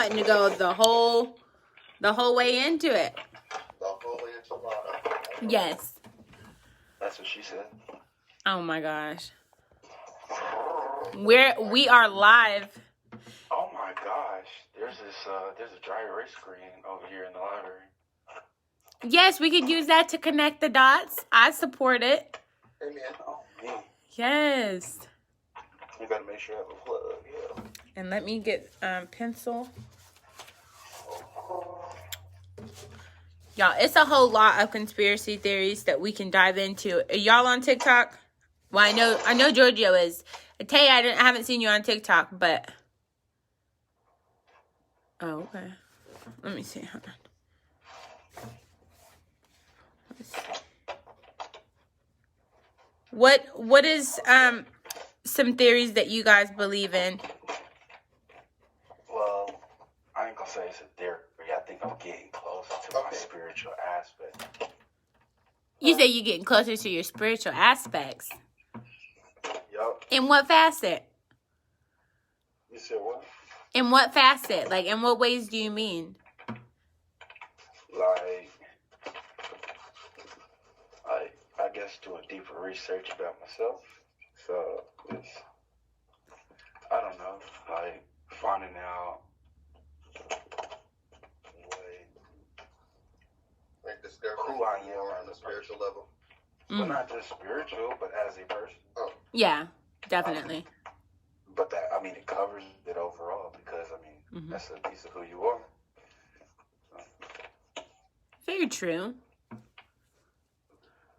wanting to go the whole way into it. The whole enchilada. Yes. That's what she said. Oh my gosh. We are live. Oh my gosh. There's a dry erase screen over here in the library. Yes, we could use that to connect the dots. I support it. Hey man. Oh man. Yes. You gotta make sure I have a plug, yeah. And let me get pencil. Y'all, it's a whole lot of conspiracy theories that we can dive into. Are y'all on TikTok? Well, I know Giorgio is. I tell you, I haven't seen you on TikTok, but... Oh, okay. Let me see. Hold on. Let's see. What is some theories that you guys believe in? Well, I ain't gonna say it's a theory. I think I'm getting closer to my spiritual aspect. You say you're getting closer to your spiritual aspects. Yup. In what facet? You said what? In what facet? Like, in what ways do you mean? Like, I guess doing deeper research about myself. So, it's, I don't know, like, finding out who I am on a spiritual level. Well, not just spiritual, but as a person. Oh. Yeah, definitely. But that, I mean, it covers it overall because, I mean, that's a piece of who you are. So. Very true.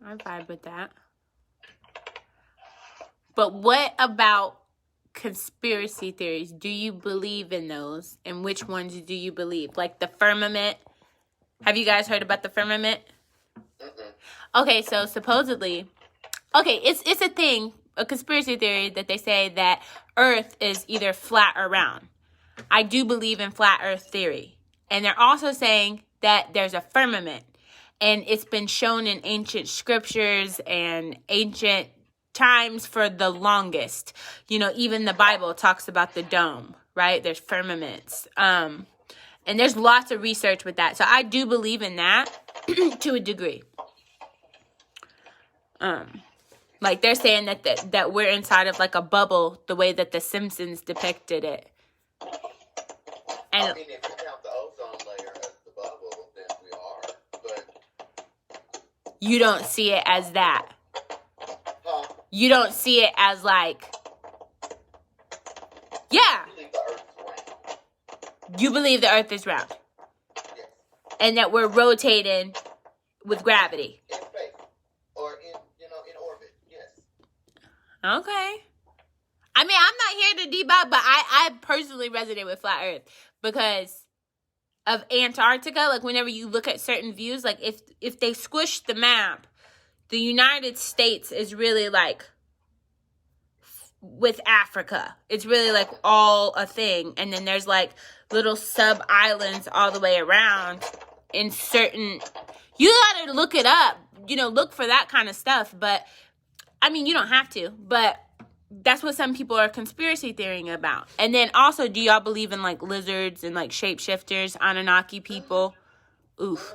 I vibe with that. But what about conspiracy theories? Do you believe in those? And which ones do you believe? Like the firmament. Have you guys heard about the firmament? Okay, so supposedly, it's a thing, a conspiracy theory that they say that Earth is either flat or round. I do believe in flat Earth theory. And they're also saying that there's a firmament. And it's been shown in ancient scriptures and ancient times for the longest. You know, even the Bible talks about the dome, right? There's firmaments. And there's lots of research with that. So I do believe in that to a degree. Like they're saying that we're inside of like a bubble, the way that The Simpsons depicted it. And I mean, if you count the ozone layer as the bubble, then we are. But you don't see it as that. Huh? You don't see it as like, yeah. I believe the Earth is round. You believe the Earth is round. Yes. And that we're rotating with gravity. In space. Or in orbit. Yes. Okay. I mean, I'm not here to debug, but I personally resonate with flat Earth because of Antarctica. Like, whenever you look at certain views, like, if they squish the map, the United States is really, like, with Africa. It's really, like, all a thing. And then there's, like, little sub-islands all the way around in certain... You gotta look it up. You know, look for that kind of stuff. But, I mean, you don't have to. But that's what some people are conspiracy theorying about. And then also, do y'all believe in, like, lizards and, like, shapeshifters, Anunnaki people? Oof.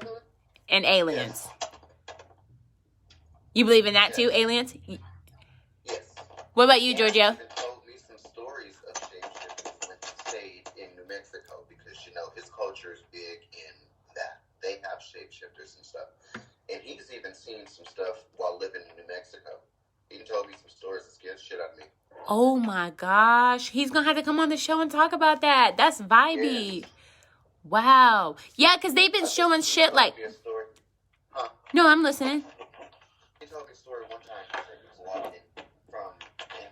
And aliens. You believe in that too, aliens? Yes. What about you, Giorgio? He told me some stories of shapeshifters when he stayed in New Mexico because, his culture is big in that. They have shapeshifters and stuff. And he's even seen some stuff while living in New Mexico. He told me some stories that scared the shit out of me. Oh my gosh. He's going to have to come on the show and talk about that. That's vibey. Yes. Wow. Yeah, because they've been showing shit like... Huh? No, I'm listening. He told me a story one time. He said he was walking and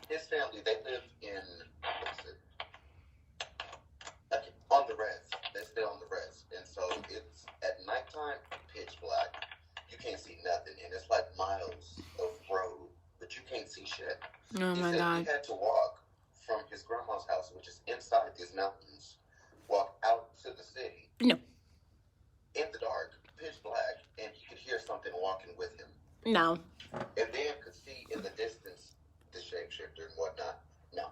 his family, they live in, on the res. They stay on the res. And so it's at nighttime, pitch black. You can't see nothing. And it's like miles of road, but you can't see shit. Oh my God. He had to walk from his grandma's house, which is inside these mountains, walk out to the city. No. In the dark, pitch black, and he could hear something walking with him. No. And then could see in the distance the shapeshifter and whatnot. No.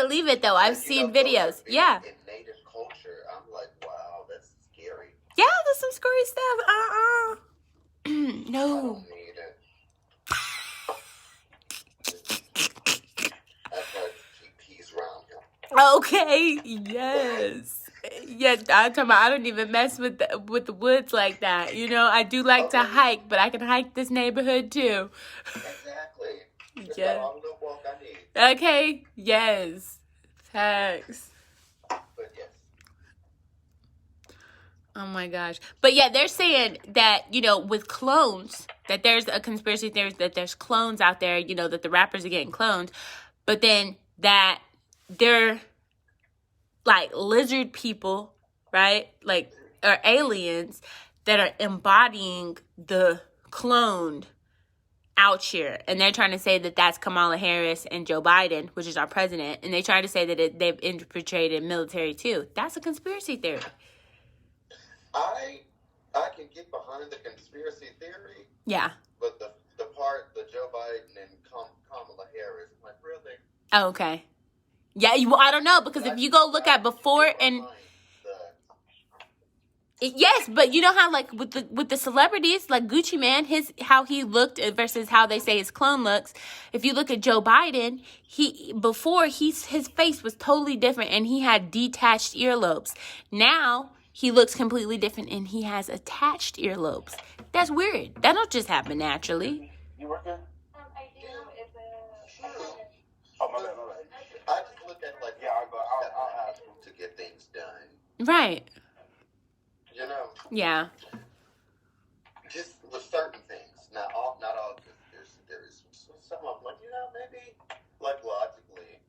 believe it though. I've seen those are videos. big Yeah. in native culture. I'm like, wow, that's scary. Yeah, there's some scary stuff. I No. don't need it. I've got to keep peace around him. Okay. Yes. Yeah, I'm talking about I don't even mess with the woods like that. You know, I do like to hike, but I can hike this neighborhood too. Exactly. It's Yeah. about all the little walk I need. Okay. Yes. Thanks. But yes. Oh my gosh. But yeah, they're saying that, you know, with clones, that there's a conspiracy theory that there's clones out there, you know, that the rappers are getting cloned, but then that they're like lizard people, right? Like, or aliens that are embodying the cloned out here. And they're trying to say that that's Kamala Harris and Joe Biden, which is our president. And they try to say that they've infiltrated military too. That's a conspiracy theory. I can get behind the conspiracy theory. Yeah. But the part, the Joe Biden and Kamala Harris, I'm like, really? Oh, okay. Yeah, well, I don't know, because if you go look at before and... Yes, but you know how, like, with the celebrities, like Gucci Man, how he looked versus how they say his clone looks. If you look at Joe Biden, his face was totally different, and he had detached earlobes. Now he looks completely different, and he has attached earlobes. That's weird. That don't just happen naturally. You working? I do. Oh, my bad. I just look at it like, yeah, I'll ask him to get things done. Right. You know? Yeah. Just with certain things. Not all conspiracy theories. Some of them, like, you know, maybe, like, logically,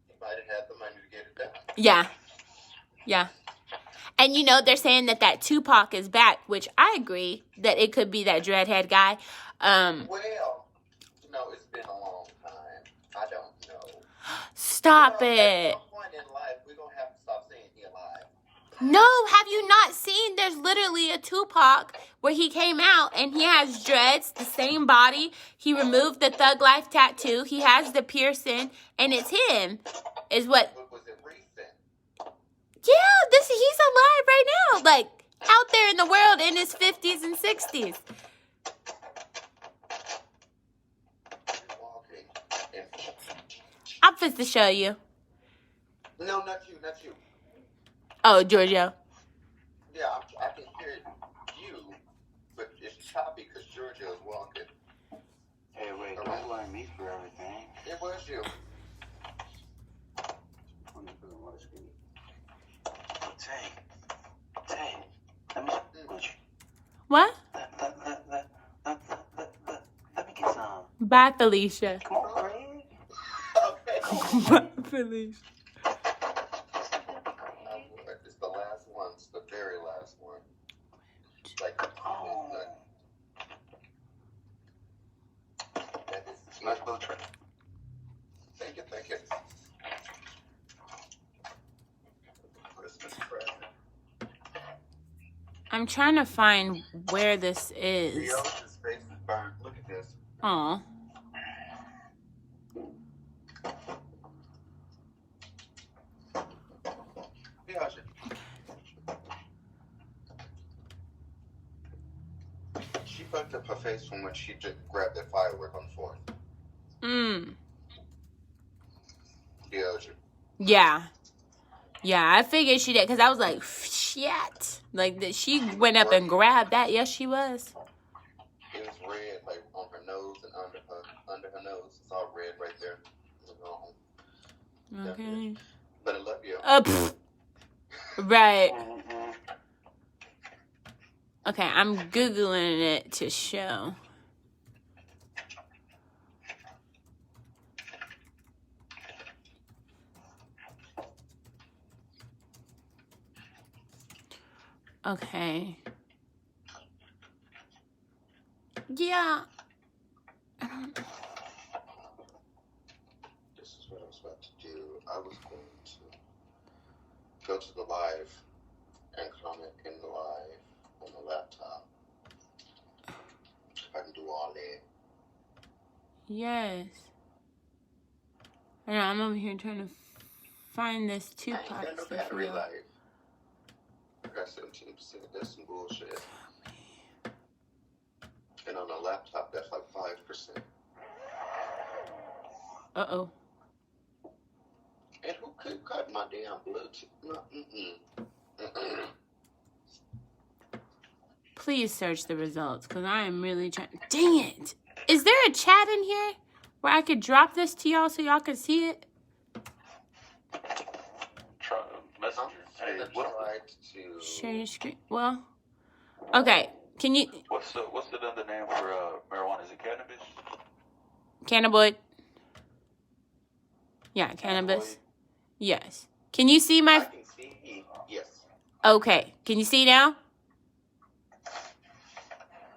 he might have had the money to get it done. Yeah. Yeah. And, you know, they're saying that Tupac is back, which I agree that it could be that dreadhead guy. Well, you know, it's been a long time. I don't know. Stop you know, it. At some point in life, we're going to have to stop saying he alive. No, have you not seen? There's literally a Tupac where he came out and he has dreads, the same body. He removed the Thug Life tattoo. He has the piercing, and it's him. Is what? Was it recent? Yeah, he's alive right now, like out there in the world in his 50s and 60s. I'm supposed to show you. No, not you. Oh, Giorgio. Yeah, I can hear you, but it's choppy because Giorgio's walking. Hey, wait, don't blame me for everything. It was you. Tay, let me What? let me get some. Bye, Felicia. Come on, Craig. Okay. Bye, Felicia. It's the last one. It's the very last one. Like, that is Nice little trick. Thank you. Christmas present. I'm trying to find where this is. The ocean's face is burnt. Look at this. Aw. The ocean. She fucked up her face from when she just grabbed that firework on the 4th. The ocean. Yeah. Yeah, I figured she did, because I was like, shit. Like, she went up and grabbed that. Yes, she was. It was red, like, on her nose and under her nose. It's all red right there. Okay. But I love you. Right. Okay, I'm Googling it to show. Okay. Yeah. This is what I was about to do. I was going to go to the live and comment in the live on the laptop. If I can do all that. Yes. I know, I'm over here trying to find this I ain't Tupac got no stuff. battery Y'all. life. I got 17%. That's some bullshit. And on a laptop, that's like 5%. Uh-oh. And who could cut my damn Bluetooth? No, Please search the results, because I am really trying. Dang it! Is there a chat in here where I could drop this to y'all so y'all can see it? Try messenger. Hey, what's to... Share your screen. Well, okay. Can you... what's the other name for marijuana? Is it cannabis? Cannabis. Yeah, cannabis. Yes. Can you see I my... can see, yes. Okay. Can you see now?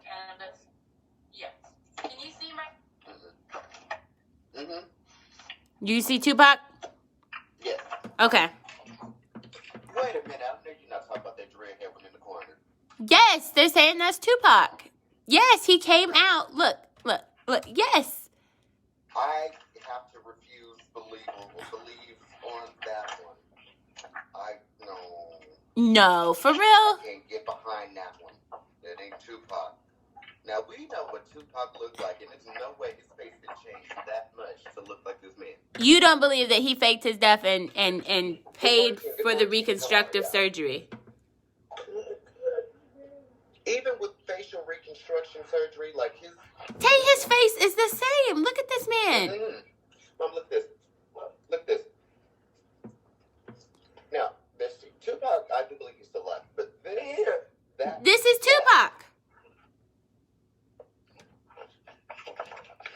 Cannabis. Yes. Can you see my... Mm-hmm. You see Tupac? Yes. Okay. Wait a minute, I know you're not talking about that dreadhead one in the corner. Yes, they're saying that's Tupac. Yes, he came out. Look. Yes. I have to refuse believe on that one. No, for real? I can't get behind that one. It ain't Tupac. Now we know what Tupac looked like, and there's no way his face could change that much to look like this man. You don't believe that he faked his death and paid for the reconstructive surgery? Even with facial reconstruction surgery, like his His face is the same. Look at this man. Mom, look at this. Look at this. Now, this Tupac, I do believe he's still alive, but This is Tupac.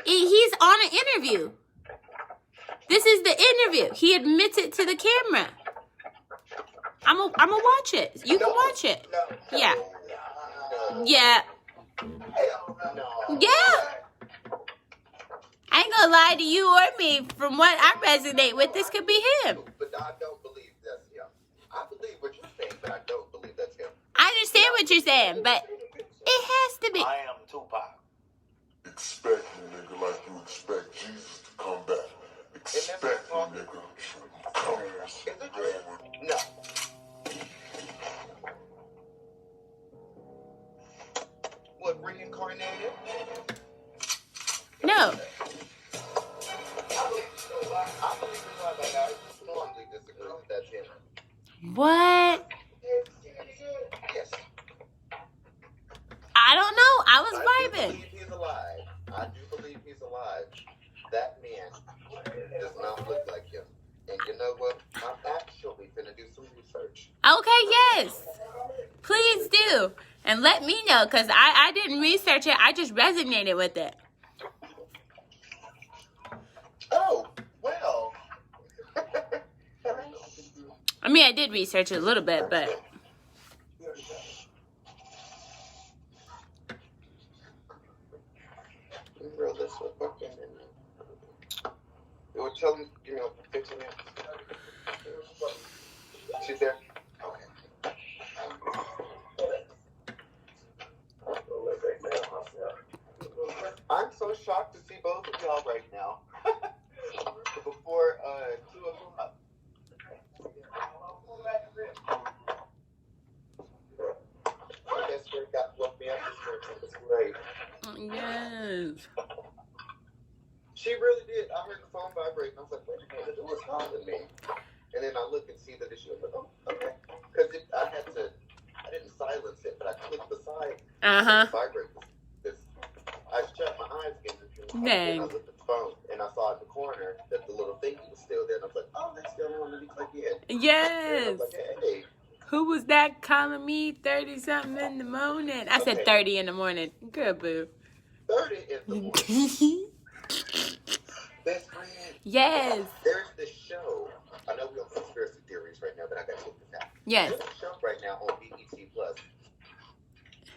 He's on an interview. This is the interview. He admits it to the camera. I'm a watch it. You can watch it. Yeah. Yeah. Yeah. I ain't gonna lie to you or me. From what I resonate with, this could be him. But I don't believe that's him. I believe what you're saying, but I don't believe that's him. I understand what you're saying, but it has to be. I am Tupac. Expect me, nigga, like you expect Jesus to come back. Expect me, nigga. Come Is it real? No. What, reincarnated? No. I believe you're right, but I strongly disagree with that, Jim. What? Yes. I don't know. I was I do vibing. believe he's alive. I do believe he's alive. That man does not look like him. And you know what? I'm actually finna do some research. Okay, yes. Please do. And let me know, because I didn't research it. I just resonated with it. Oh, well. I mean, I did research it a little bit, but... Bro, this was fucking... You were telling me, give me like 15 minutes. She's there? Okay. I'm so shocked to see both of y'all right now. Before 2 o'clock. My best friend woke me up this morning. It was great. Yes. She really did. I heard the phone vibrate, and I was like, wait a minute, who was calling me? And then I look and see that it's you. I'm like, oh, okay. Because I didn't silence it, but I clicked the side. Uh-huh. Vibrate. I shut my eyes again. Dang. And I looked at the phone, and I saw in the corner that the little thingy was still there. And I was like, oh, that's still on. Let me click in. And I Yes. was like, hey. Who was that calling me 30-something in the morning? I said 30 in the morning. Good, boo. 30 in the morning. Best friend. Yes. There's this show. I know we're on conspiracy theories right now, but I got to take this out. Yes. There's a show right now on BET Plus.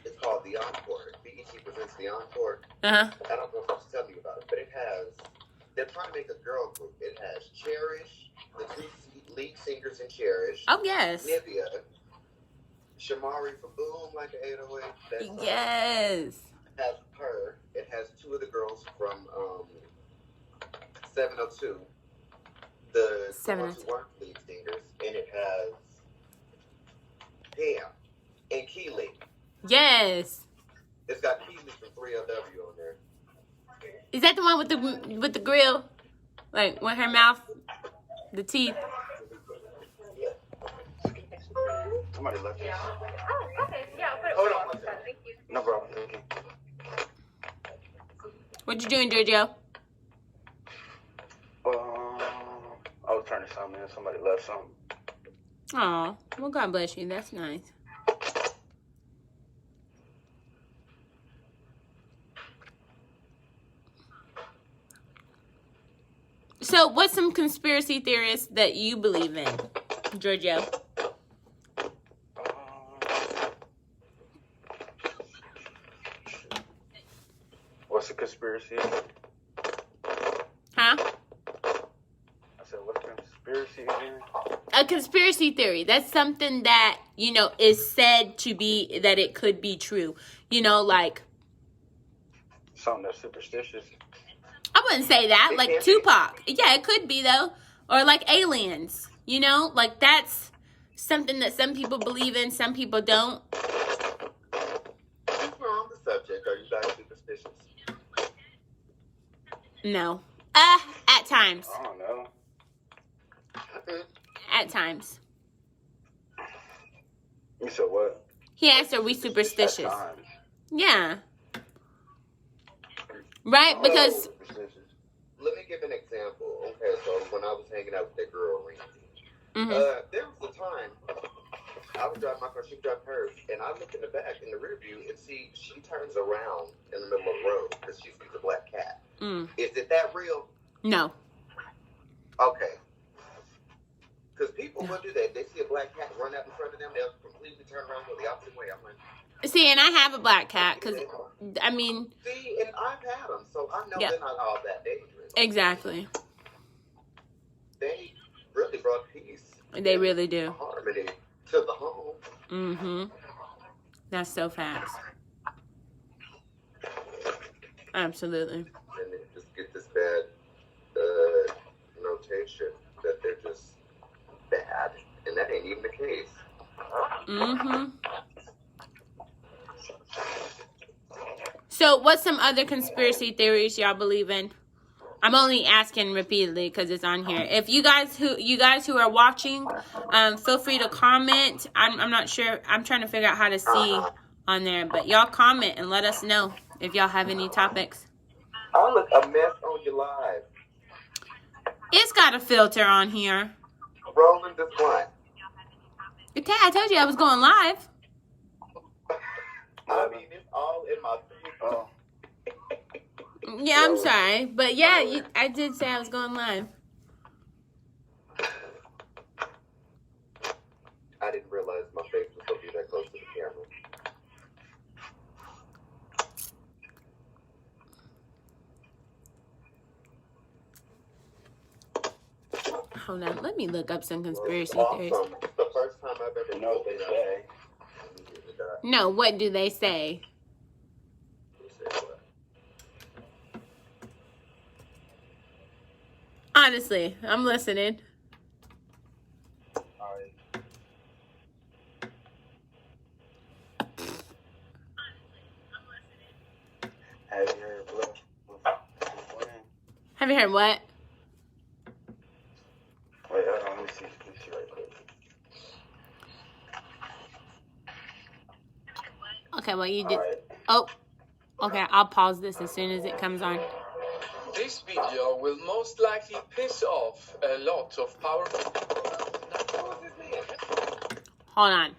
It's called The Encore. BET presents The Encore. Uh-huh. I don't know if I should tell you about it, but they're trying to make a girl group. It has Cherish, the 2 lead singers in Cherish. Oh, yes. Nivea, Shamari from Boom, like an 808. That's Yes. It has her. It has 2 of the girls from 702. the 7 ones who weren't lead singers, and it has Pam and Keely. Yes. It's got Keely from 3LW on there. Is that the one with the grill? Like, with her mouth, the teeth? Somebody left this. Oh, okay. Yeah, I'll put it Hold for on you. one second. Thank you. No problem. Thank you. What you doing, Giorgio? I was turning something in. Somebody left something. Oh, well, God bless you. That's nice. So, what's some conspiracy theorists that you believe in, Giorgio? What's a conspiracy? Huh? I said, what's a conspiracy again? A conspiracy theory. That's something that, you know, is said to be, that it could be true. You know, like, Something that's superstitious. I wouldn't say that. Like Tupac. Yeah, it could be, though. Or like aliens. You know? Like, that's something that some people believe in, some people don't. Since we're on the subject, are you guys superstitious? No. At times. I don't know. At times. You said what? He asked, are we superstitious? At times. Yeah. Right? Because, Superstitious. Let me give an example. Okay, so when I was hanging out with that girl, Randy, mhm. there was a time I would drive my car, she would drive hers, and I look in the back in the rear view and see she turns around in the middle of the road because she sees a black cat. Is it that real? No. Okay. Because people will do that. They see a black cat run out in front of them, they'll completely turn around go the opposite way. I'm like, See, and I have a black cat because, I mean, see, and I've had them, so I know Yeah. they're not all that dangerous. exactly. They really brought peace. They really do. Harmony to the home. Mm-hmm. That's so fast. Absolutely. And they just get this bad notation that they're just bad, and that ain't even the case. Mm-hmm. So, what's some other conspiracy theories y'all believe in? I'm only asking repeatedly because it's on here. If you guys who are watching, feel free to comment. I'm not sure. I'm trying to figure out how to see on there, but y'all comment and let us know if y'all have any topics. I look a mess on your live. It's got a filter on here. Rolling this blunt. Okay, I told you I was going live. I mean, it's all in my face. Oh. Yeah, I'm sorry, but yeah, I did say I was going live. I didn't realize my face was going to be that close to the camera. Hold on, let me look up some conspiracy theories. Awesome. It's the first time I've ever You know what they say? No, what do they say? Honestly, I'm listening. Have you heard Have you heard what? Wait, hold on. Let me see right quick. Okay, well, you did. Alright. Oh, okay, I'll pause this as soon as it comes on. This video will most likely piss off a lot of powerful. Hold on.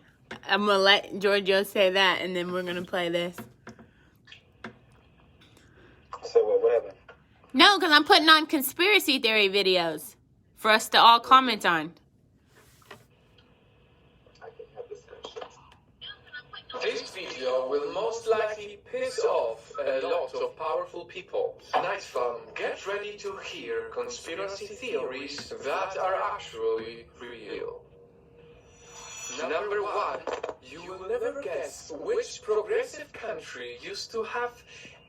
I'm going to let Giorgio say that, and then we're going to play this. So what happened? No, because I'm putting on conspiracy theory videos for us to all comment on. I can have discussions. This video will most likely piss off a lot of powerful people. Nice fun. Get ready to hear conspiracy theories that are actually real. Number 1, you will never guess which progressive country used to have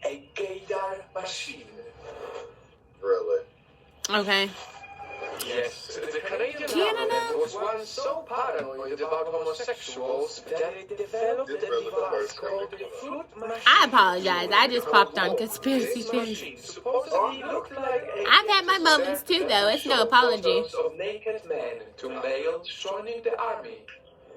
a gaydar machine. Really? Okay. Yes, the Canadian QAnon? government was once so paranoid about homosexuals that it developed a device called the fruit machine. I apologize. I just popped on conspiracy This theories. machine supposedly looked like a I've had my moments too, though. It's no apology. photos of naked men to males joining the army.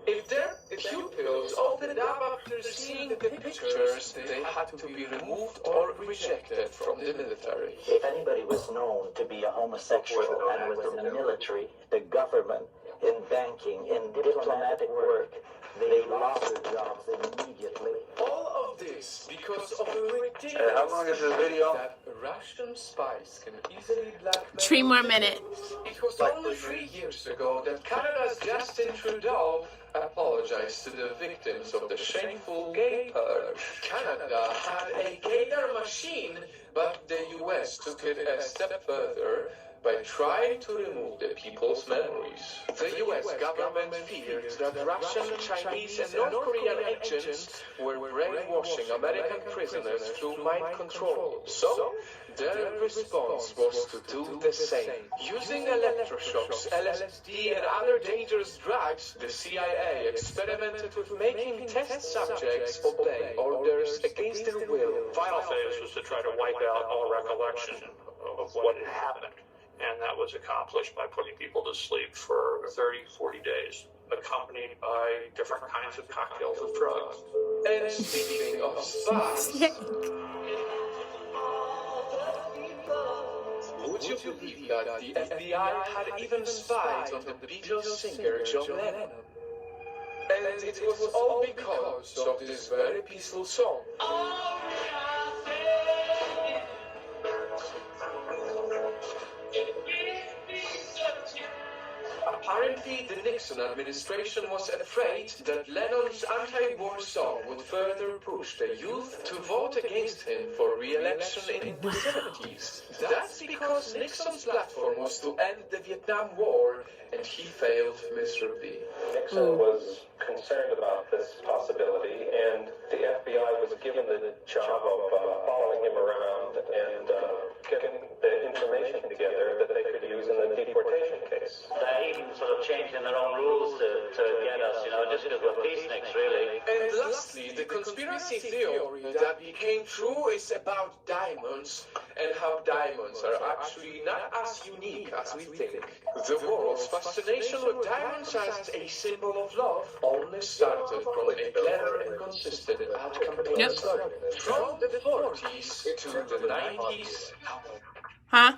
If their pupils opened up after seeing the pictures, they had to be removed or rejected from the military. If anybody was known to be a homosexual and was in the military, the government, in banking, in diplomatic work, they lost their jobs immediately. All of this because of a ridiculous How long is this video? that Russian spies can easily blackmail 3 more minutes. It was only 3 years ago that Canada's Justin Trudeau apologized to the victims of the shameful gay purge. Canada had a gaydar machine, but the US took it a step further by trying to remove the people's memories. The US government feared that Russian, Chinese, and North Korean agents were brainwashing American prisoners through mind control. So, their response was to do the same. Using electroshocks, LSD, and other dangerous drugs, the CIA experimented with making test subjects obey orders against their will. Final phase was to try to wipe out all recollection of what had happened. And that was accomplished by putting people to sleep for 30, 40 days, accompanied by different kinds of cocktails of drugs. And speaking of spies, would you believe that the FBI had even spied on the Beatles singer John Lennon? And it was all because of this very peaceful song. Apparently, the Nixon administration was afraid that Lennon's anti-war song would further push the youth to vote against him for re-election in the 70s. That's because Nixon's platform was to end the Vietnam War, and he failed miserably. Nixon was concerned about this possibility, and the FBI was given the job of following him around and getting the information together that they could use in the deportation case. They even sort of changing their own rules to get us, just because we're peaceniks, really. And lastly, the conspiracy theory that became true is about diamonds, and how diamonds are actually not as unique as we think. The world's fascination with diamonds as a symbol of love only started from a clever and consistent ad campaign. Yep. From the 40s to the 90s. Huh?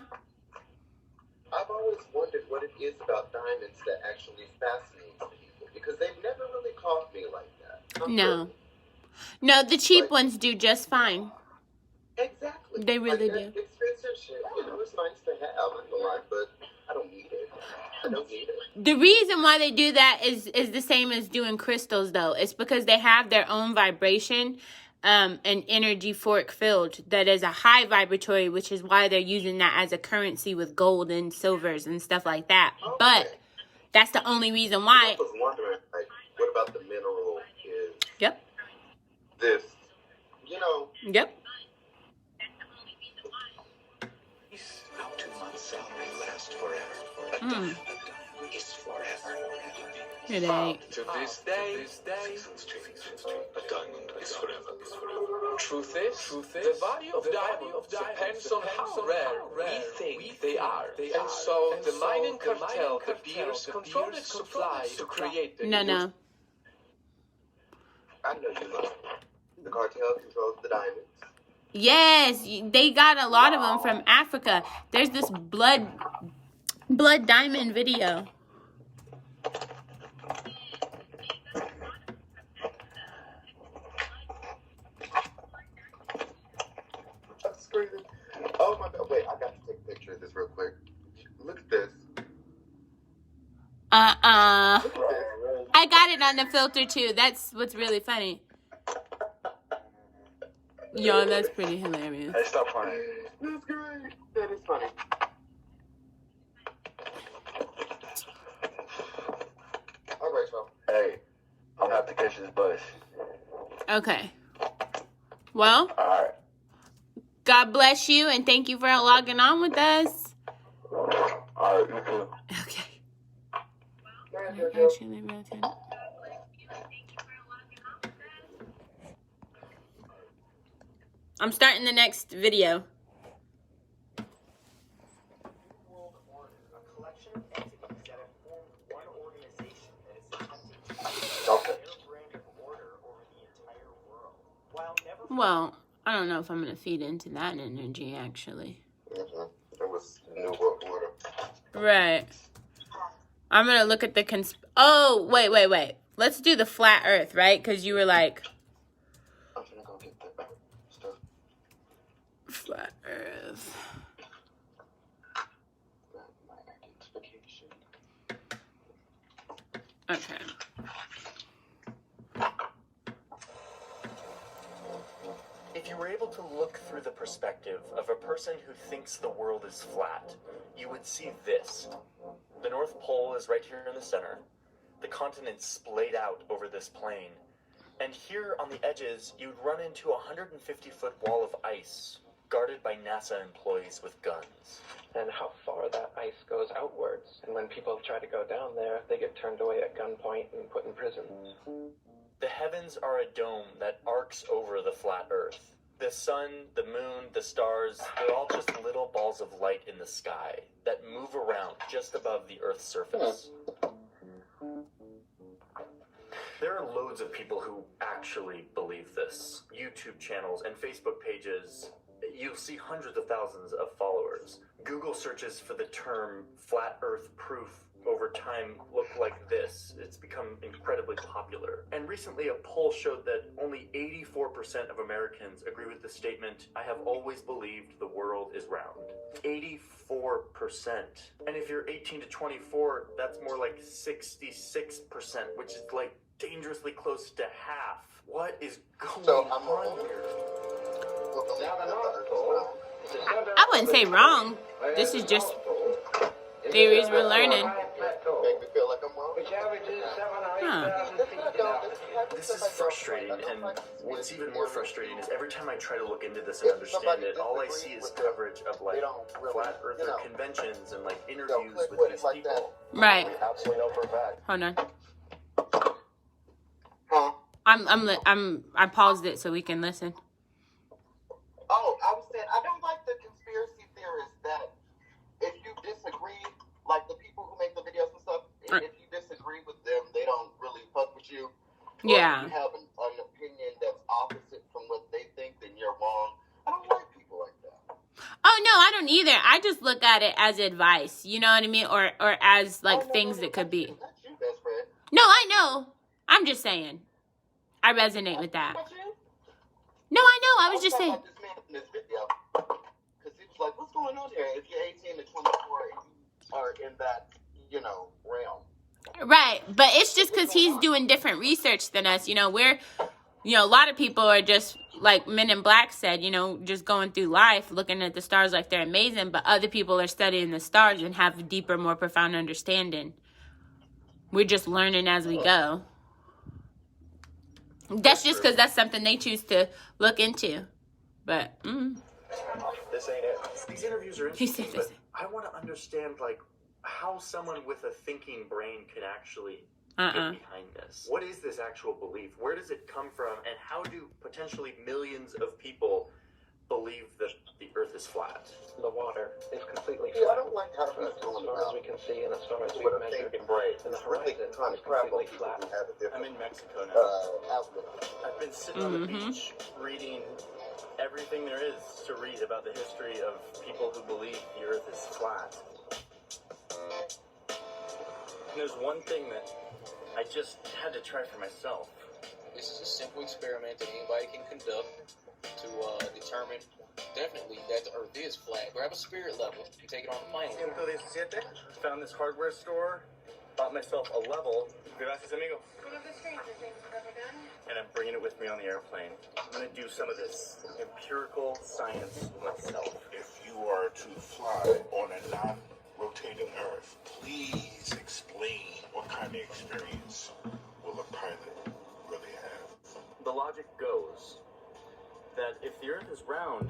I've always wondered what it is about diamonds that actually fascinates people, because they've never really caught me like that. No. No, the cheap ones do just fine. Exactly. They really that do. expensive shit, it's nice to have, I feel like, but I don't need it. I don't need it. The reason why they do that is the same as doing crystals, though. It's because they have their own vibration, an energy fork field that is a high vibratory, which is why they're using that as a currency with gold and silvers and stuff like that. Okay. But that's the only reason why. I was wondering, what about the mineral is Yep. this, Yep. How 2 months' salary lasts forever. A Mm. diamond is forever. It ain't. To this day, A diamond is forever. truth is, the value of diamonds depends on how rare we think they are. And so, the mining cartel, De Beers, controlled its supply to create the No. I know you know. The cartel controls the diamonds. Yes, they got a lot of them from Africa. There's this blood diamond video. I'm screaming. Oh my God. Wait, I got to take a picture of this real quick. Look at this. I Look at this. got it on the filter too. That's what's really funny. Yo, that's pretty hilarious. Hey, stop playing. That's great. That is funny. All right, y'all. Hey, I'm gonna have to catch this bus. Okay. Well, Alright. God bless you and thank you for logging on with us. Alright, you too. Okay. Well, Actually, rotate. I'm starting the next video. Okay. Well, I don't know if I'm going to feed into that energy, actually. It was New World Order. Right. I'm going to look at the Oh, wait. Let's do the flat earth, right? Because you were like... I'm gonna go get the stuff. Flat earth. My identification. Okay. If you were able to look through the perspective of a person who thinks the world is flat, you would see this. The North Pole is right here in the center. The continents splayed out over this plain. And here on the edges, you'd run into a 150-foot wall of ice, guarded by NASA employees with guns. And how far that ice goes outwards. And when people try to go down there, they get turned away at gunpoint and put in prison. The heavens are a dome that arcs over the flat Earth. The sun, the moon, the stars, they're all just little balls of light in the sky that move around just above the Earth's surface. There are loads of people who actually believe this. YouTube channels and Facebook pages, you'll see hundreds of thousands of followers. Google searches for the term flat Earth proof over time look like this. It's become incredibly popular. And recently a poll showed that only 84% of Americans agree with the statement, "I have always believed the world is round." 84%. And if you're 18 to 24, that's more like 66%, which is like dangerously close to half. What is going on here? I wouldn't say wrong. This is just theories we're learning. Make me feel like I'm wrong. This is frustrating, and what's even more frustrating is every time I try to look into this and understand it, all I see is coverage of like flat earther conventions and like interviews with these people. Right. Absolutely know for a fact. Hold on. Huh? I paused it so we can listen. Oh, I was saying, I don't like the conspiracy theorists that if you disagree, like the people who make the videos and stuff, if you disagree with them, they don't really fuck with you. Yeah. Or if you have an opinion that's opposite from what they think, then you're wrong. I don't like people like that. Oh, no, I don't either. I just look at it as advice. You know what I mean? Or as, like, things that could be. That's you, best friend. No, I know. I'm just saying. I resonate with that. That's you? No, I know. I was just saying. About this man in this video. Because he was like, what's going on here? If you're 18 to 24 and you are in that, realm. Right. But it's just because he's doing different research than us. You know, we're, a lot of people are just, like Men in Black said, just going through life, looking at the stars like they're amazing. But other people are studying the stars and have a deeper, more profound understanding. We're just learning as we go. That's just because that's something they choose to look into. But, This ain't it. These interviews are He said interesting, this. but I want to understand, like, how someone with a thinking brain could actually get behind this. What is this actual belief? Where does it come from? And how do potentially millions of people believe that the Earth is flat? The water is completely Yeah, I flat. don't like how As he's going far as about we can see and as far as we've with a measured, thinking brain. and the It's really horizon trying is to crap on completely people flat. who have a different I'm in Mexico now. outlook. I've been sitting on the beach reading everything there is to read about the history of people who believe the Earth is flat. And there's one thing that I just had to try for myself. This is a simple experiment that anybody can conduct to determine definitely that the Earth is flat. Grab a spirit level and take it on the plane. 117. Found this hardware store, bought myself a level. Gracias, amigo. One of the strangest things I've ever done. And I'm bringing it with me on the airplane. I'm going to do some of this empirical science myself. If you are to fly on a non-rotating Earth, please explain what kind of experience will a pilot really have. The logic goes that if the Earth is round,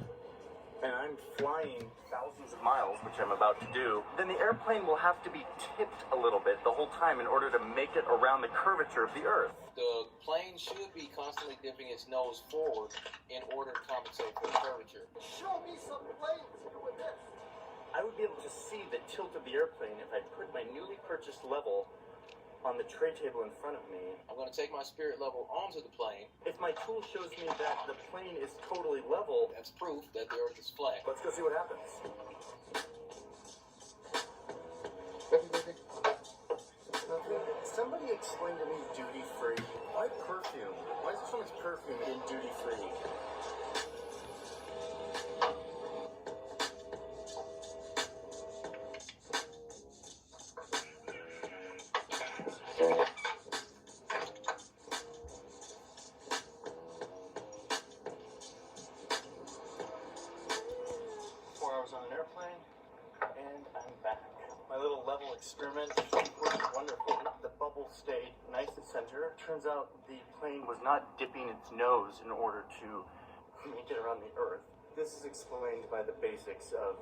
and I'm flying thousands of miles, which I'm about to do, then the airplane will have to be tipped a little bit the whole time in order to make it around the curvature of the Earth. The plane should be constantly dipping its nose forward in order to compensate for the curvature. Show me some planes doing this. I would be able to see the tilt of the airplane if I put my newly purchased level on the tray table in front of me. I'm going to take my spirit level onto the plane. If my tool shows me that the plane is totally level, that's proof that the Earth is flat. Let's go see what happens. Somebody explain to me duty free. Why perfume? Why is there so much perfume in duty free? On an airplane, and I'm back. My little level experiment worked wonderfully. The bubble stayed nice and center. Turns out the plane was not dipping its nose in order to make it around the Earth. This is explained by the basics of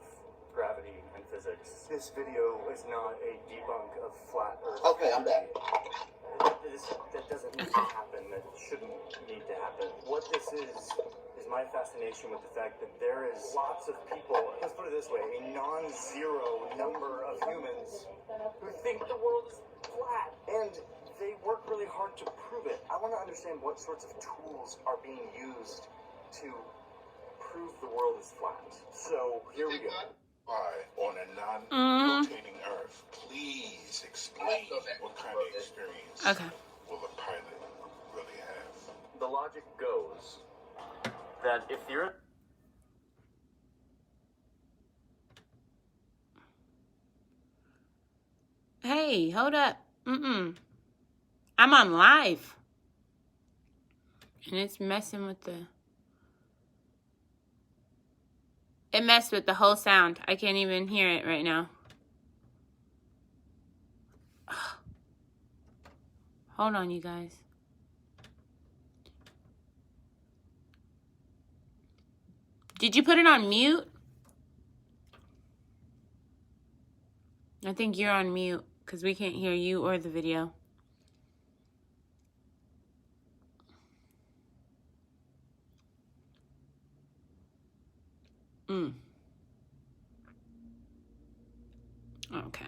gravity and physics. This video is not a debunk of flat Earth. Okay, I'm back. That doesn't need to happen. That shouldn't need to happen. What this is my fascination with the fact that there is lots of people, let's put it this way, a non-zero number of humans who think the world is flat, and they work really hard to prove it. I want to understand what sorts of tools are being used to prove the world is flat. So here we go. Why, on a non-rotating Earth, please explain what kind of experience will a pilot really have? The logic goes that if the Earth... Hey, hold up. I'm on live. And it's messing with the... It messed with the whole sound. I can't even hear it right now. Hold on, you guys. Did you put it on mute? I think you're on mute because we can't hear you or the video. Okay.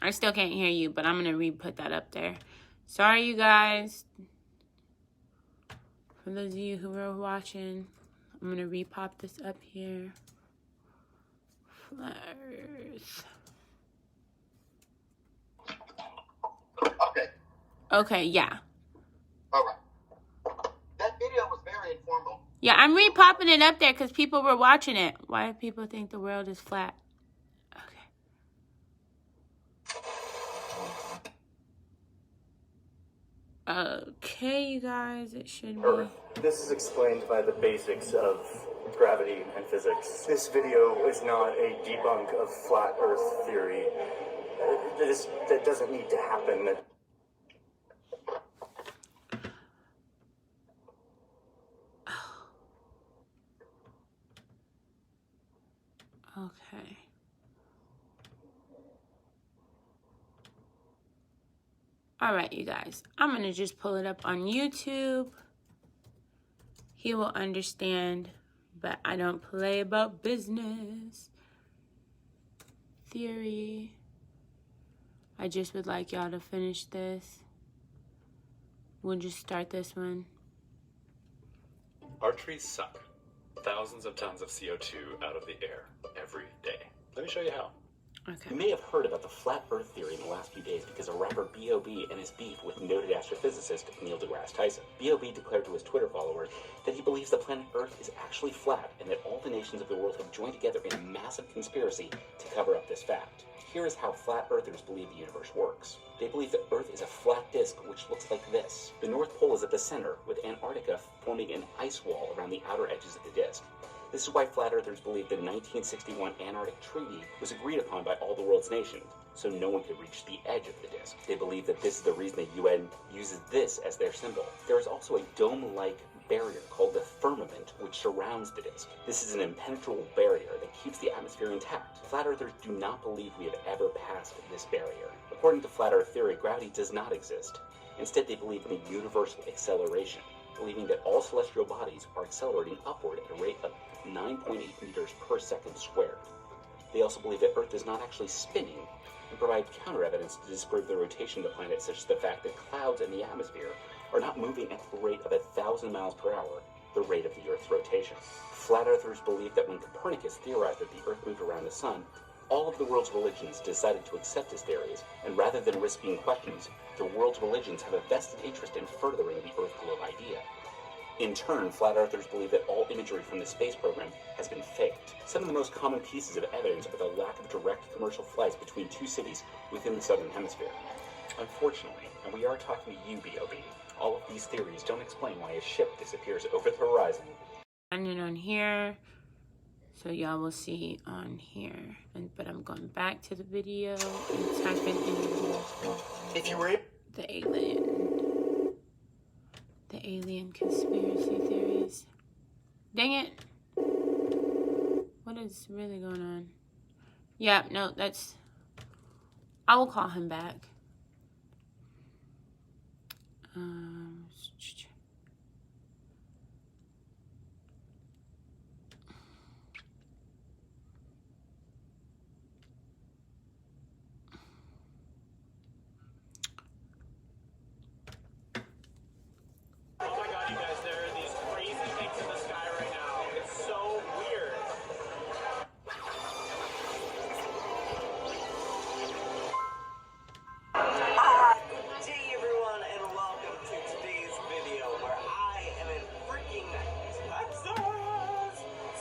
I still can't hear you, but I'm going to re-put that up there. Sorry, you guys. For those of you who were watching, I'm going to re-pop this up here. Flat Earth. Okay. Okay, yeah. All right. That video was very informal. Yeah, I'm re-popping it up there because people were watching it. Why do people think the world is flat? Okay, you guys, it should be. Earth. This is explained by the basics of gravity and physics. This video is not a debunk of flat Earth theory. That doesn't need to happen. Okay. All right, you guys. I'm going to just pull it up on YouTube. He will understand, but I don't play about business. Theory. I just would like y'all to finish this. We'll just start this one. Our trees suck. Thousands of tons of CO2 out of the air every day. Let me show you how. Okay. You may have heard about the flat Earth theory in the last few days because of rapper B.O.B. and his beef with noted astrophysicist Neil deGrasse Tyson. B.O.B. declared to his Twitter followers that he believes the planet Earth is actually flat and that all the nations of the world have joined together in a massive conspiracy to cover up this fact. Here is how flat earthers believe the universe works. They believe that Earth is a flat disk which looks like this. The North Pole is at the center, with Antarctica forming an ice wall around the outer edges of the disk. This is why flat earthers believe the 1961 Antarctic Treaty was agreed upon by all the world's nations, so no one could reach the edge of the disk. They believe that this is the reason the UN uses this as their symbol. There is also a dome-like barrier called the firmament which surrounds the disk. This is an impenetrable barrier that keeps the atmosphere intact. Flat Earthers do not believe we have ever passed this barrier. According to Flat Earth theory, gravity does not exist. Instead, they believe in a universal acceleration, believing that all celestial bodies are accelerating upward at a rate of 9.8 meters per second squared. They also believe that Earth is not actually spinning, and provide counter-evidence to disprove the rotation of the planet, such as the fact that clouds in the atmosphere are not moving at the rate of 1,000 miles per hour, the rate of the Earth's rotation. Flat Earthers believe that when Copernicus theorized that the Earth moved around the Sun, all of the world's religions decided to accept his theories, and rather than risk being questions, the world's religions have a vested interest in furthering the Earth globe idea. In turn, Flat Earthers believe that all imagery from the space program has been faked. Some of the most common pieces of evidence are the lack of direct commercial flights between two cities within the Southern Hemisphere. Unfortunately, and we are talking to you, B.O.B., all of these theories don't explain why a ship disappears over the horizon. And then on here, so y'all will see on here. But I'm going back to the video and typing in If you were the alien conspiracy theories. Dang it. What is really going on? Yeah, no, that's... I will call him back. Oh my god, you guys, there are these crazy things in the sky right now. It's so weird. Good day, everyone, and welcome to today's video where I am in freaking Texas.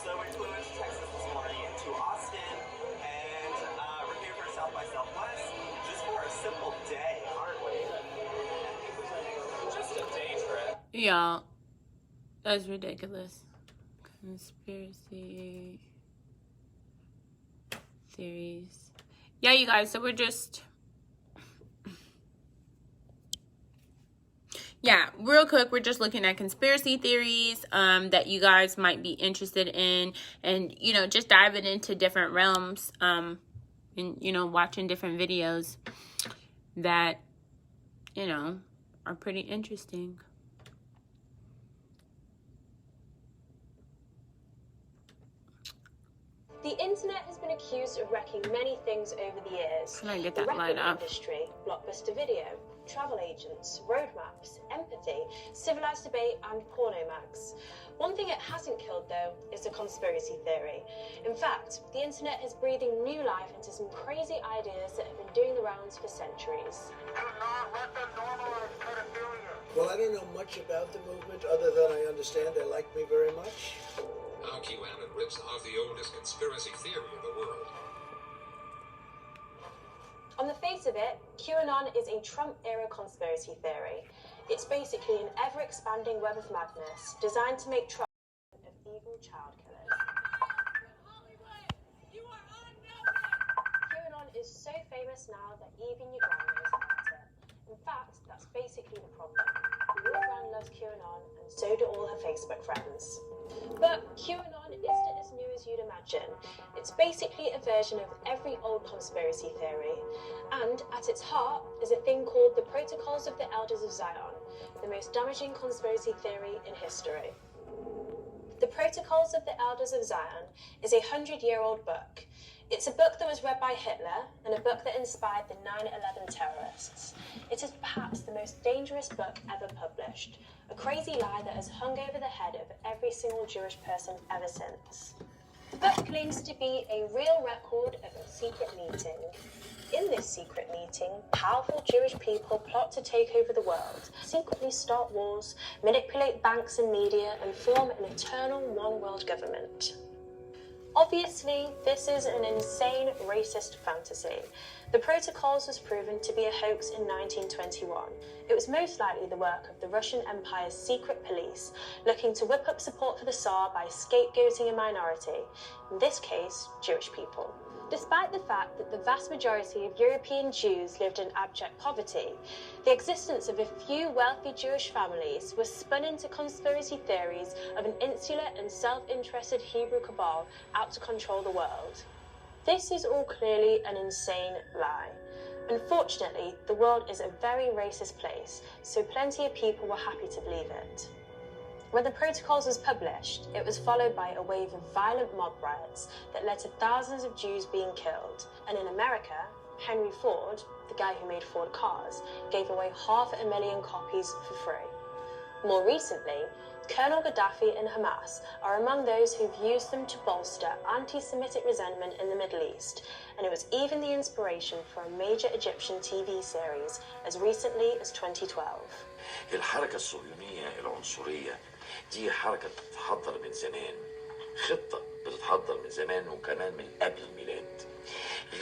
So we flew into Texas this morning to Austin and we're here for South by Southwest just for a simple day, aren't we? Just a day trip. Y'all, that's ridiculous. Conspiracy theories. Yeah, you guys, so we're just... Yeah, real quick, we're just looking at conspiracy theories that you guys might be interested in, and, you know, just diving into different realms, and, you know, watching different videos that, you know, are pretty interesting. The internet has been accused of wrecking many things over the years. Can I get The that light record up? industry, blockbuster video, travel agents, roadmaps, empathy, civilized debate, and porno mags. One thing it hasn't killed, though, is the conspiracy theory. In fact, the internet is breathing new life into some crazy ideas that have been doing the rounds for centuries. Well, I don't know much about the movement other than I understand they like me very much. How QAnon rips off the oldest conspiracy theory in the world. On the face of it, QAnon is a Trump-era conspiracy theory. It's basically an ever-expanding web of madness designed to make Trump of evil child killers. QAnon is so famous now that even your gran knows about it. In fact, that's basically the problem. Your gran loves QAnon, and so do all her Facebook friends. But QAnon isn't as new as you'd imagine. It's basically a version of every old conspiracy theory. And at its heart is a thing called the Protocols of the Elders of Zion, the most damaging conspiracy theory in history. The Protocols of the Elders of Zion is a 100-year-old book. It's a book that was read by Hitler and a book that inspired the 9/11 terrorists. It is perhaps the most dangerous book ever published, a crazy lie that has hung over the head of every single Jewish person ever since. The book claims to be a real record of a secret meeting. In this secret meeting, powerful Jewish people plot to take over the world, secretly start wars, manipulate banks and media, and form an eternal one-world government. Obviously, this is an insane racist fantasy. The Protocols was proven to be a hoax in 1921. It was most likely the work of the Russian Empire's secret police, looking to whip up support for the Tsar by scapegoating a minority, in this case, Jewish people. Despite the fact that the vast majority of European Jews lived in abject poverty, the existence of a few wealthy Jewish families was spun into conspiracy theories of an insular and self-interested Hebrew cabal out to control the world. This is all clearly an insane lie. Unfortunately, the world is a very racist place, so plenty of people were happy to believe it. When the Protocols was published, it was followed by a wave of violent mob riots that led to thousands of Jews being killed. And in America, Henry Ford, the guy who made Ford cars, gave away 500,000 copies for free. More recently, Colonel Gaddafi and Hamas are among those who've used them to bolster anti-Semitic resentment in the Middle East, and it was even the inspiration for a major Egyptian TV series as recently as 2012. الحركة الصهيونية العنصرية دي حركة بتتحضر من زمان، خطة بتتحضر من زمان وكمان من قبل الميلاد.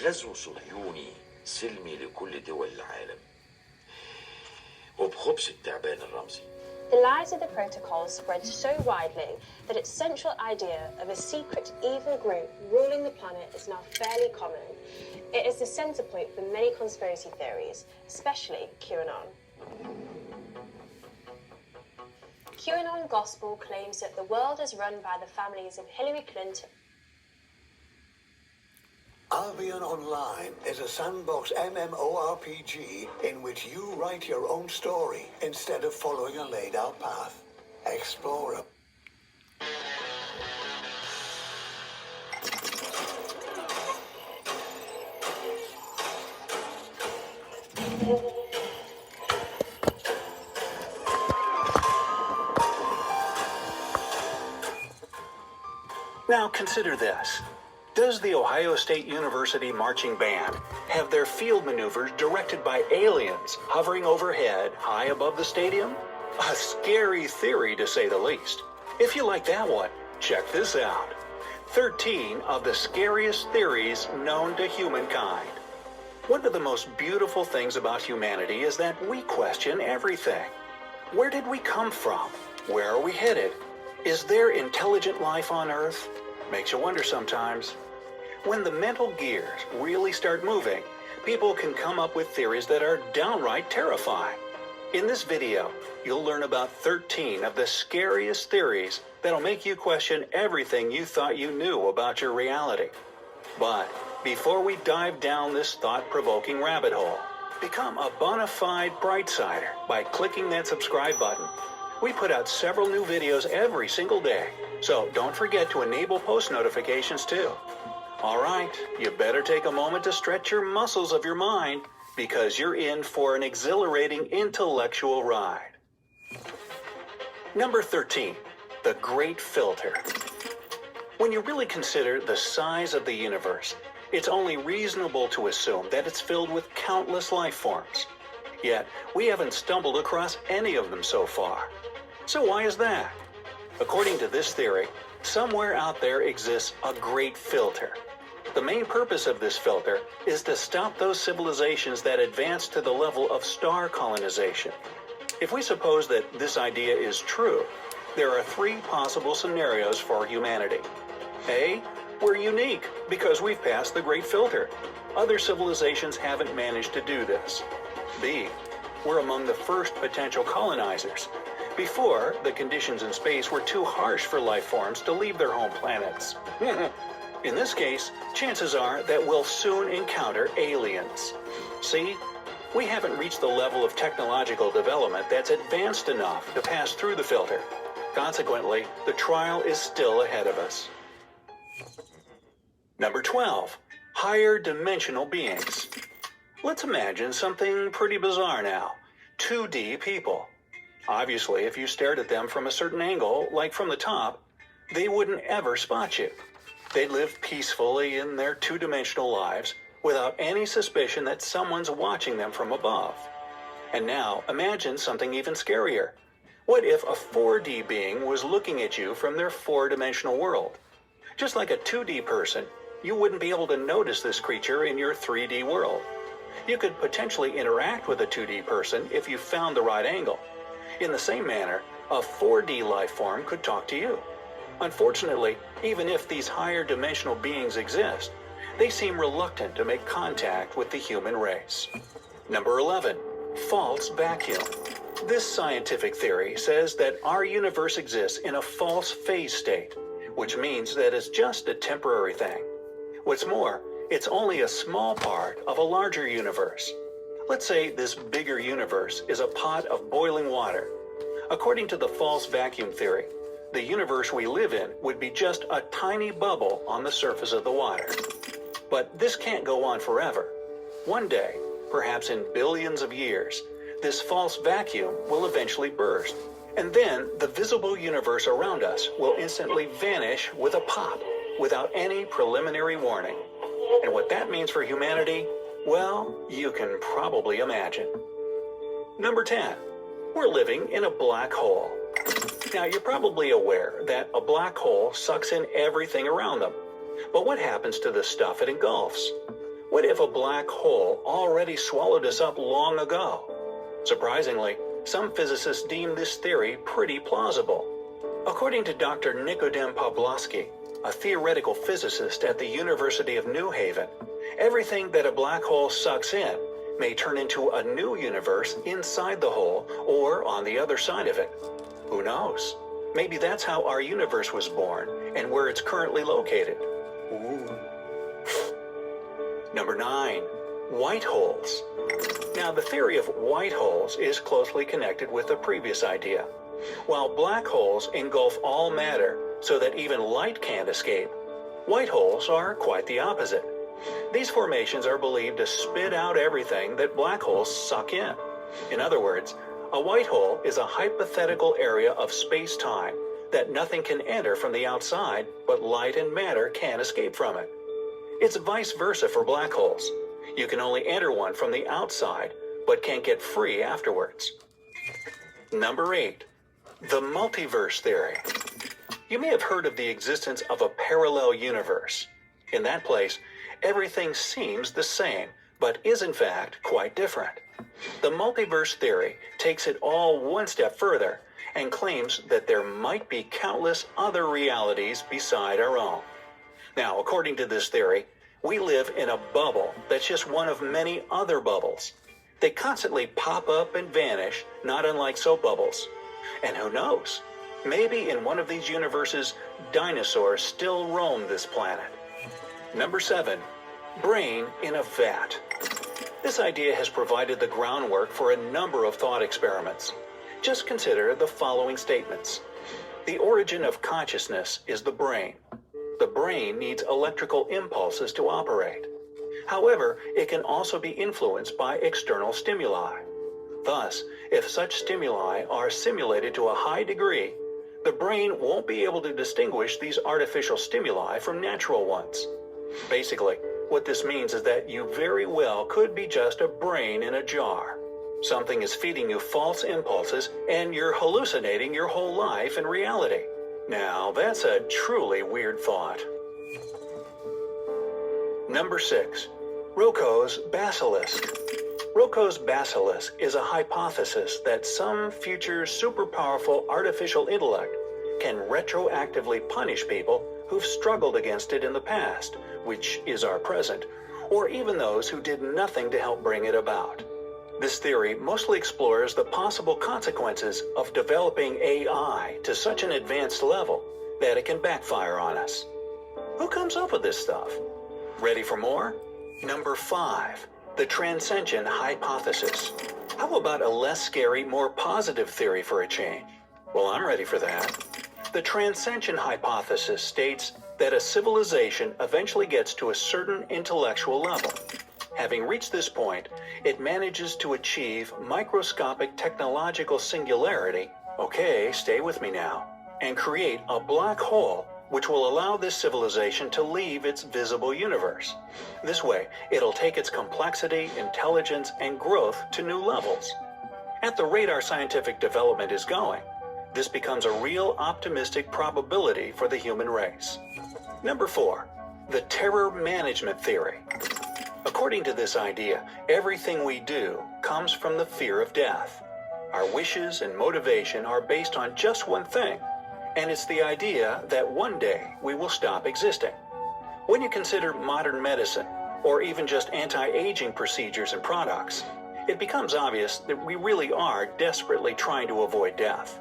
غزو صهيوني سلمي لكل دول العالم وبخبز التعبان الرمزي. The lies of the Protocols spread so widely that its central idea of a secret evil group ruling the planet is now fairly common. It is the center point for many conspiracy theories, especially QAnon. QAnon gospel claims that the world is run by the families of Hillary Clinton. Albion Online is a sandbox MMORPG in which you write your own story instead of following a laid-out path. Explore it. Now consider this. Does the Ohio State University Marching Band have their field maneuvers directed by aliens hovering overhead high above the stadium? A scary theory, to say the least. If you like that one, check this out. 13 of the scariest theories known to humankind. One of the most beautiful things about humanity is that we question everything. Where did we come from? Where are we headed? Is there intelligent life on Earth? Makes you wonder sometimes. When the mental gears really start moving, people can come up with theories that are downright terrifying. In this video, you'll learn about 13 of the scariest theories that'll make you question everything you thought you knew about your reality. But before we dive down this thought-provoking rabbit hole, become a bona fide Brightsider by clicking that subscribe button. We put out several new videos every single day, so don't forget to enable post notifications too. All right, you better take a moment to stretch your muscles of your mind because you're in for an exhilarating intellectual ride. Number 13, the Great Filter. When you really consider the size of the universe, it's only reasonable to assume that it's filled with countless life forms. Yet, we haven't stumbled across any of them so far. So why is that? According to this theory, somewhere out there exists a great filter. The main purpose of this filter is to stop those civilizations that advance to the level of star colonization. If we suppose that this idea is true, there are 3 possible scenarios for humanity. A, we're unique because we've passed the great filter. Other civilizations haven't managed to do this. B, we're among the first potential colonizers. Before, the conditions in space were too harsh for life forms to leave their home planets. In this case, chances are that we'll soon encounter aliens. See, we haven't reached the level of technological development that's advanced enough to pass through the filter. Consequently, the trial is still ahead of us. Number 12, higher dimensional beings. Let's imagine something pretty bizarre now. 2D people. Obviously, if you stared at them from a certain angle, like from the top, they wouldn't ever spot you. They'd live peacefully in their 2-dimensional lives without any suspicion that someone's watching them from above. And now, imagine something even scarier. What if a 4D being was looking at you from their 4-dimensional world? Just like a 2D person, you wouldn't be able to notice this creature in your 3D world. You could potentially interact with a 2D person if you found the right angle. In the same manner, a 4D life form could talk to you. Unfortunately, even if these higher dimensional beings exist, they seem reluctant to make contact with the human race. Number 11, false vacuum. This scientific theory says that our universe exists in a false phase state, which means that it's just a temporary thing. What's more, it's only a small part of a larger universe. Let's say this bigger universe is a pot of boiling water. According to the false vacuum theory, the universe we live in would be just a tiny bubble on the surface of the water. But this can't go on forever. One day, perhaps in billions of years, this false vacuum will eventually burst, and then the visible universe around us will instantly vanish with a pop, without any preliminary warning. And what that means for humanity, well, you can probably imagine. Number 10, we're living in a black hole. Now, you're probably aware that a black hole sucks in everything around them. But what happens to the stuff it engulfs? What if a black hole already swallowed us up long ago? Surprisingly, some physicists deem this theory pretty plausible. According to Dr. Nikodem Pawlowski, a theoretical physicist at the University of New Haven, everything that a black hole sucks in may turn into a new universe inside the hole or on the other side of it. Who knows? Maybe that's how our universe was born and where it's currently located. Ooh. Number 9, white holes. Now, the theory of white holes is closely connected with the previous idea. While black holes engulf all matter so that even light can't escape, white holes are quite the opposite. These formations are believed to spit out everything that black holes suck in. In other words, a white hole is a hypothetical area of space-time that nothing can enter from the outside, but light and matter can escape from it. It's vice versa for black holes. You can only enter one from the outside, but can't get free afterwards. Number 8, the multiverse theory. You may have heard of the existence of a parallel universe. In that place, everything seems the same, but is in fact quite different. The multiverse theory takes it all one step further and claims that there might be countless other realities beside our own. Now, according to this theory, we live in a bubble that's just one of many other bubbles. They constantly pop up and vanish, not unlike soap bubbles. And who knows? Maybe in one of these universes, dinosaurs still roam this planet. Number 7, brain in a vat. This idea has provided the groundwork for a number of thought experiments. Just consider the following statements. The origin of consciousness is the brain. The brain needs electrical impulses to operate. However, it can also be influenced by external stimuli. Thus, if such stimuli are simulated to a high degree, the brain won't be able to distinguish these artificial stimuli from natural ones. Basically, what this means is that you very well could be just a brain in a jar. Something is feeding you false impulses, and you're hallucinating your whole life in reality. Now, that's a truly weird thought. Number 6, Roko's basilisk. Roko's basilisk is a hypothesis that some future super-powerful artificial intellect can retroactively punish people who've struggled against it in the past, which is our present, or even those who did nothing to help bring it about. This theory mostly explores the possible consequences of developing AI to such an advanced level that it can backfire on us. Who comes up with this stuff? Ready for more? Number 5, the transcension hypothesis. How about a less scary, more positive theory for a change? Well, I'm ready for that. The transcension hypothesis states that a civilization eventually gets to a certain intellectual level. Having reached this point, it manages to achieve microscopic technological singularity, okay, stay with me now, and create a black hole which will allow this civilization to leave its visible universe. This way, it'll take its complexity, intelligence, and growth to new levels. At the rate our scientific development is going, this becomes a real optimistic probability for the human race. Number 4, the terror management theory. According to this idea, everything we do comes from the fear of death. Our wishes and motivation are based on just one thing, and it's the idea that one day we will stop existing. When you consider modern medicine, or even just anti-aging procedures and products, it becomes obvious that we really are desperately trying to avoid death.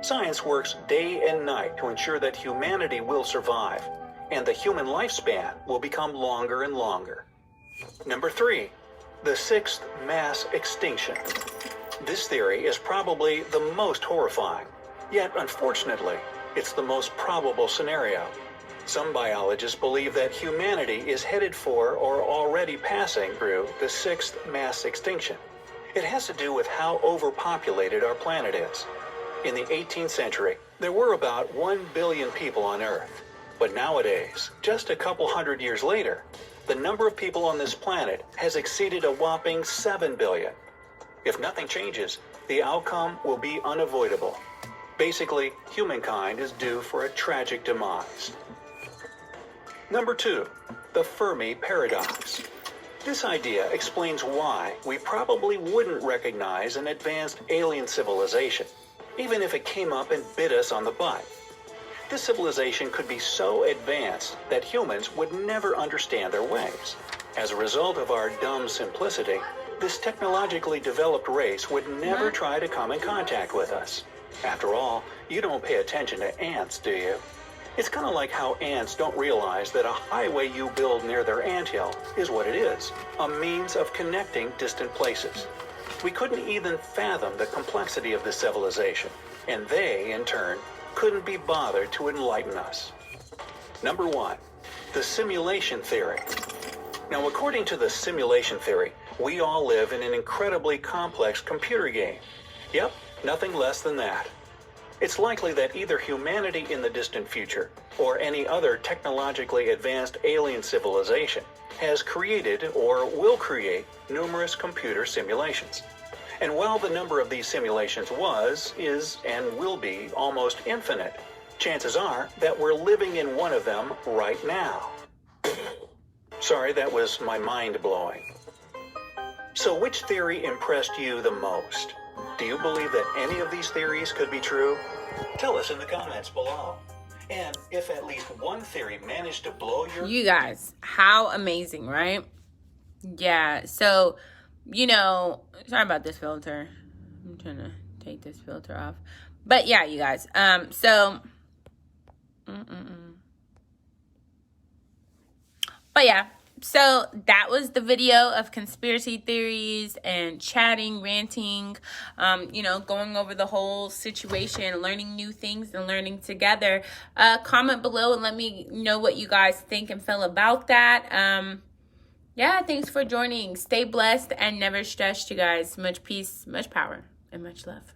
Science works day and night to ensure that humanity will survive, and the human lifespan will become longer and longer. Number 3, the 6th mass extinction. This theory is probably the most horrifying, yet unfortunately, it's the most probable scenario. Some biologists believe that humanity is headed for or already passing through the 6th mass extinction. It has to do with how overpopulated our planet is. In the 18th century, there were about 1 billion people on Earth. But nowadays, just a couple hundred years later, the number of people on this planet has exceeded a whopping 7 billion. If nothing changes, the outcome will be unavoidable. Basically, humankind is due for a tragic demise. Number 2, the Fermi paradox. This idea explains why we probably wouldn't recognize an advanced alien civilization, even if it came up and bit us on the butt. This civilization could be so advanced that humans would never understand their ways. As a result of our dumb simplicity, this technologically developed race would never try to come in contact with us. After all, you don't pay attention to ants, do you? It's kind of like how ants don't realize that a highway you build near their anthill is what it is, a means of connecting distant places. We couldn't even fathom the complexity of this civilization, and they, in turn, couldn't be bothered to enlighten us. Number 1, the simulation theory. Now, according to the simulation theory, we all live in an incredibly complex computer game. Yep, nothing less than that. It's likely that either humanity in the distant future or any other technologically advanced alien civilization has created or will create numerous computer simulations. And while the number of these simulations was, is, and will be almost infinite, chances are that we're living in one of them right now. Sorry, that was my mind blowing. So which theory impressed you the most? Do you believe that any of these theories could be true? Tell us in the comments below. And if at least one theory managed to blow your... You guys, how amazing, right? Yeah, so, you know, sorry about this filter. I'm trying to take this filter off. But yeah, you guys, But yeah, so that was the video of conspiracy theories and chatting, ranting, you know, going over the whole situation, learning new things and learning together. Comment below and let me know what you guys think and feel about that. Yeah, thanks for joining. Stay blessed and never stressed, you guys. Much peace, much power, and much love.